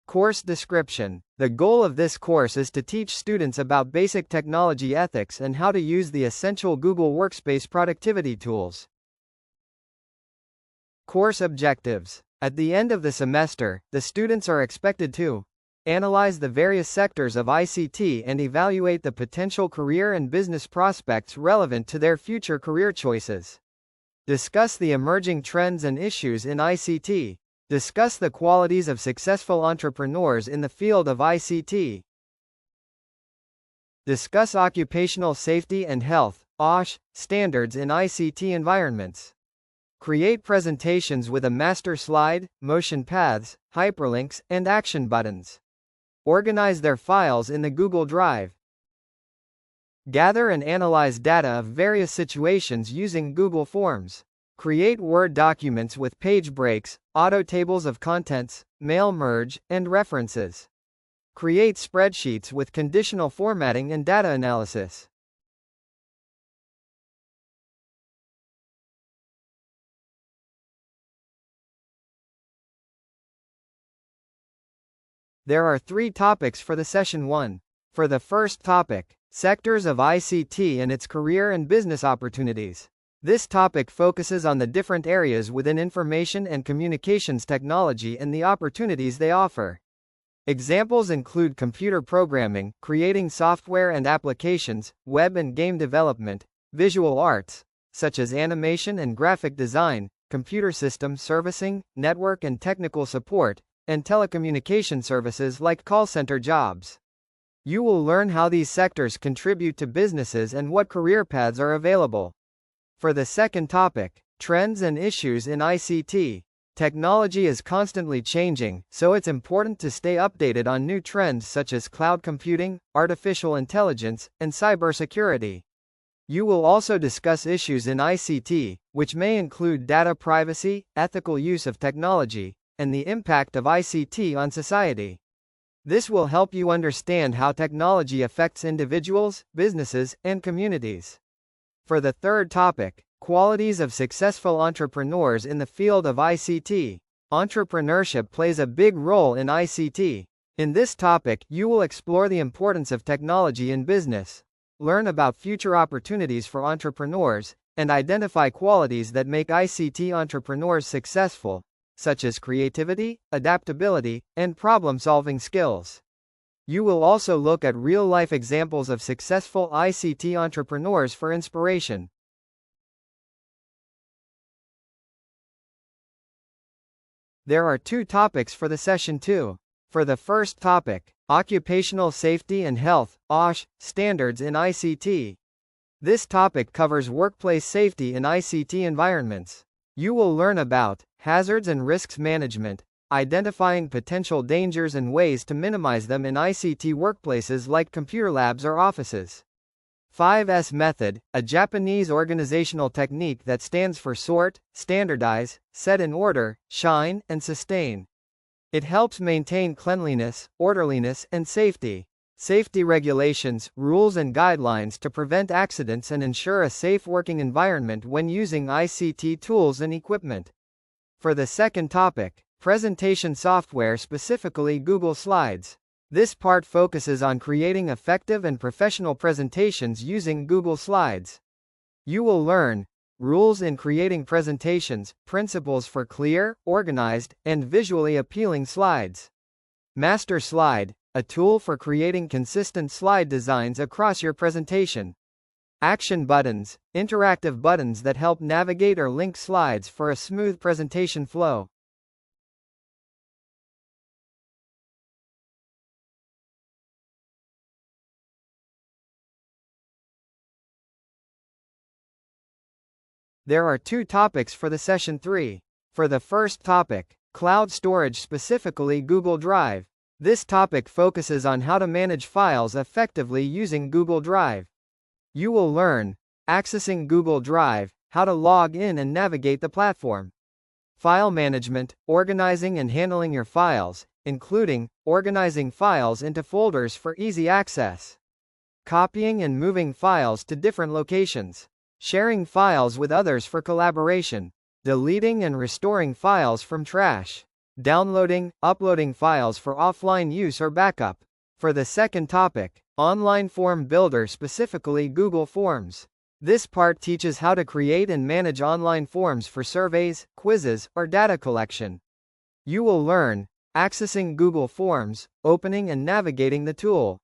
Course description. The goal of this course is to teach students about basic technology ethics and how to use the essential Google Workspace productivity tools. Course objectives. At the end of the semester, the students are expected to analyze the various sectors of ICT and evaluate the potential career and business prospects relevant to their future career choices. Discuss the emerging trends and issues in ICT. Discuss the qualities of successful entrepreneurs in the field of ICT. Discuss occupational safety and health (OSH) standards in ICT environments. Create presentations with a master slide, motion paths, hyperlinks, and action buttons. Organize their files in the Google Drive. Gather and analyze data of various situations using Google Forms. Create Word documents with page breaks, auto tables of contents, mail merge, and references. Create spreadsheets with conditional formatting and data analysis. There are 3 topics for the session 1. For the first topic, sectors of ICT and its career and business opportunities. This topic focuses on the different areas within information and communications technology and the opportunities they offer. Examples include computer programming, creating software and applications, web and game development, visual arts, such as animation and graphic design, computer system servicing, network and technical support, and telecommunication services like call center jobs. You will learn how these sectors contribute to businesses and what career paths are available. For the second topic, trends and issues in ICT. Technology is constantly changing, so it's important to stay updated on new trends such as cloud computing, artificial intelligence, and cybersecurity. You will also discuss issues in ICT, which may include data privacy, ethical use of technology, and the impact of ICT on society. This will help you understand how technology affects individuals, businesses, and communities. For the third topic, qualities of successful entrepreneurs in the field of ICT. Entrepreneurship plays a big role in ICT. In this topic, you will explore the importance of technology in business, learn about future opportunities for entrepreneurs, and identify qualities that make ICT entrepreneurs successful, such as creativity, adaptability, and problem-solving skills. You will also look at real-life examples of successful ICT entrepreneurs for inspiration. There are 2 topics for the session 2. For the first topic, occupational safety and health (OSH) standards in ICT. This topic covers workplace safety in ICT environments. You will learn about hazards and risks management, identifying potential dangers and ways to minimize them in ICT workplaces like computer labs or offices. 5S method, a Japanese organizational technique that stands for sort, standardize, set in order, shine, and sustain. It helps maintain cleanliness, orderliness, and safety. Safety regulations, rules and guidelines to prevent accidents and ensure a safe working environment when using ICT tools and equipment. For the second topic, presentation software, specifically Google Slides. This part focuses on creating effective and professional presentations using Google Slides. You will learn rules in creating presentations, principles for clear, organized, and visually appealing slides. Master Slide, a tool for creating consistent slide designs across your presentation. Action buttons, interactive buttons that help navigate or link slides for a smooth presentation flow. There are 2 topics for the session 3. For the first topic, cloud storage, specifically Google Drive. This topic focuses on how to manage files effectively using Google Drive. You will learn accessing Google Drive, how to log in and navigate the platform. File management, organizing and handling your files, including organizing files into folders for easy access. Copying and moving files to different locations. Sharing files with others for collaboration. Deleting and restoring files from trash. downloading, uploading files for offline use or backup. For the second topic, online form builder, specifically Google Forms. This part teaches how to create and manage online forms for surveys, quizzes, or data collection. You will learn accessing Google Forms, opening and navigating the tool,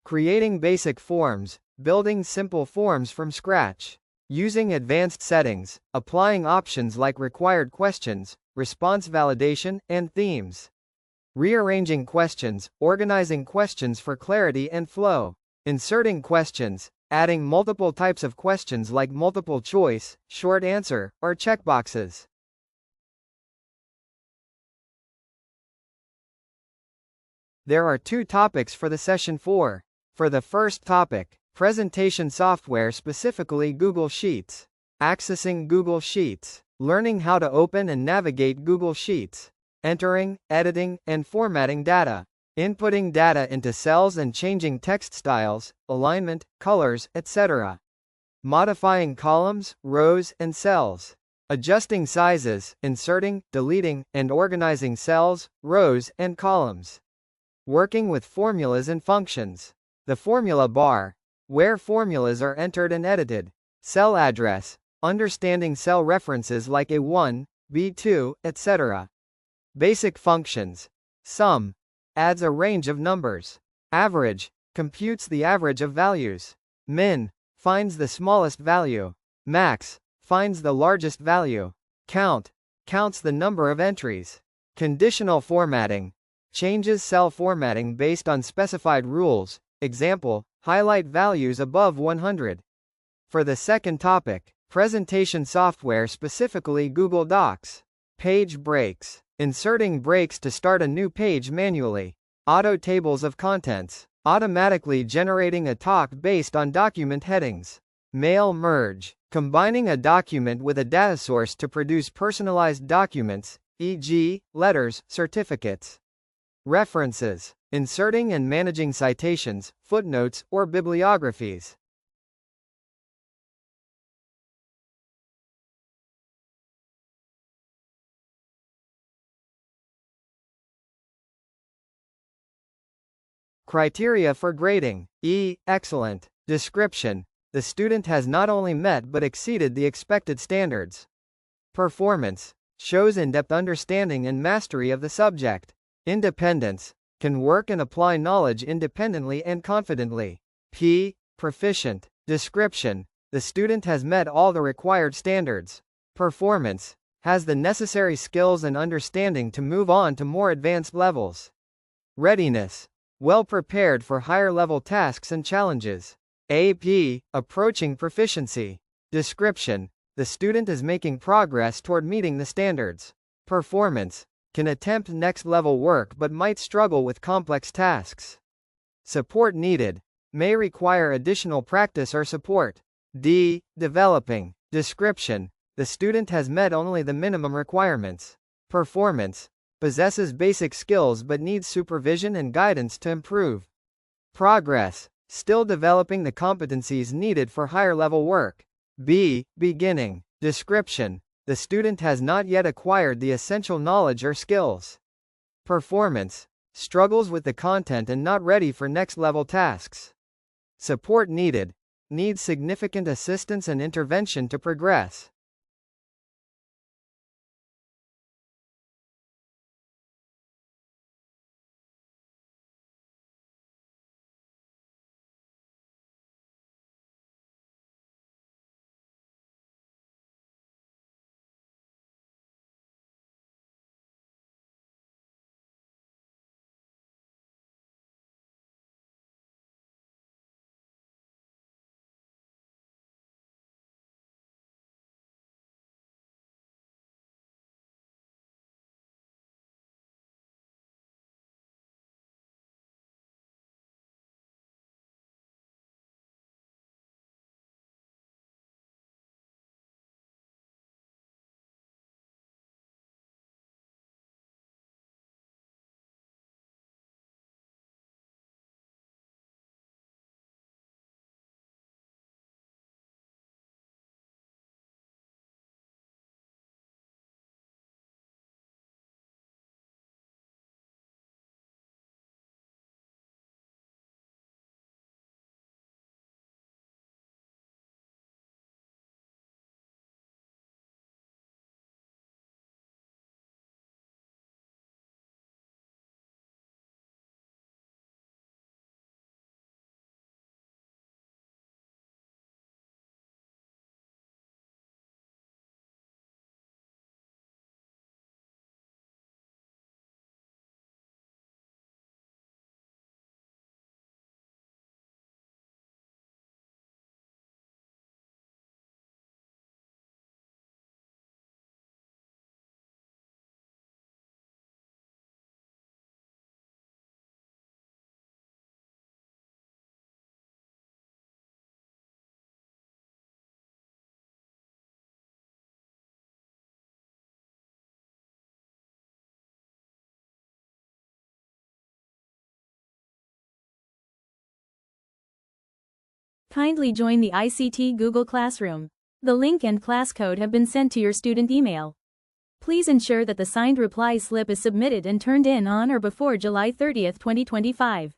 creating basic forms, building simple forms from scratch, using advanced settings, applying options like required questions, response validation, and themes, rearranging questions, organizing questions for clarity and flow, inserting questions, adding multiple types of questions like multiple choice, short answer, or checkboxes. There are 2 topics for the session 4. For the first topic, presentation software, specifically Google Sheets. Accessing Google Sheets. Learning how to open and navigate Google Sheets. Entering, editing, and formatting data. Inputting data into cells and changing text styles, alignment, colors, etc. Modifying columns, rows, and cells. Adjusting sizes, inserting, deleting, and organizing cells, rows, and columns. Working with formulas and functions. The formula bar, where formulas are entered and edited. Cell address, understanding cell references like A1, B2, etc. Basic functions. Sum, adds a range of numbers. Average, computes the average of values. Min, finds the smallest value. Max, finds the largest value. Count, counts the number of entries. Conditional formatting, changes cell formatting based on specified rules. Example, highlight values above 100. For the second topic, presentation software, specifically Google Docs. Page breaks. Inserting breaks to start a new page manually. Auto tables of contents. Automatically generating a talk based on document headings. Mail merge. Combining a document with a data source to produce personalized documents, e.g., letters, certificates. References. Inserting and managing citations, footnotes, or bibliographies. Criteria for grading. E. Excellent. Description. The student has not only met but exceeded the expected standards. Performance. Shows in-depth understanding and mastery of the subject. Independence. Can work and apply knowledge independently and confidently. P. Proficient. Description. The student has met all the required standards. Performance. Has the necessary skills and understanding to move on to more advanced levels. Readiness. Well prepared for higher level tasks and challenges. AP. Approaching proficiency. Description. The student is making progress toward meeting the standards. Performance. Can attempt next level work but might struggle with complex tasks. Support needed. May require additional practice or support. D. Developing. Description. The student has met only the minimum requirements. Performance. Possesses basic skills but needs supervision and guidance to improve. Progress. Still developing the competencies needed for higher level work. B. Beginning. Description. The student has not yet acquired the essential knowledge or skills. Performance. Struggles with the content and not ready for next level tasks. Support needed. Needs significant assistance and intervention to progress. Kindly join the ICT Google Classroom. The link and class code have been sent to your student email. Please ensure that the signed reply slip is submitted and turned in on or before July 30, 2025.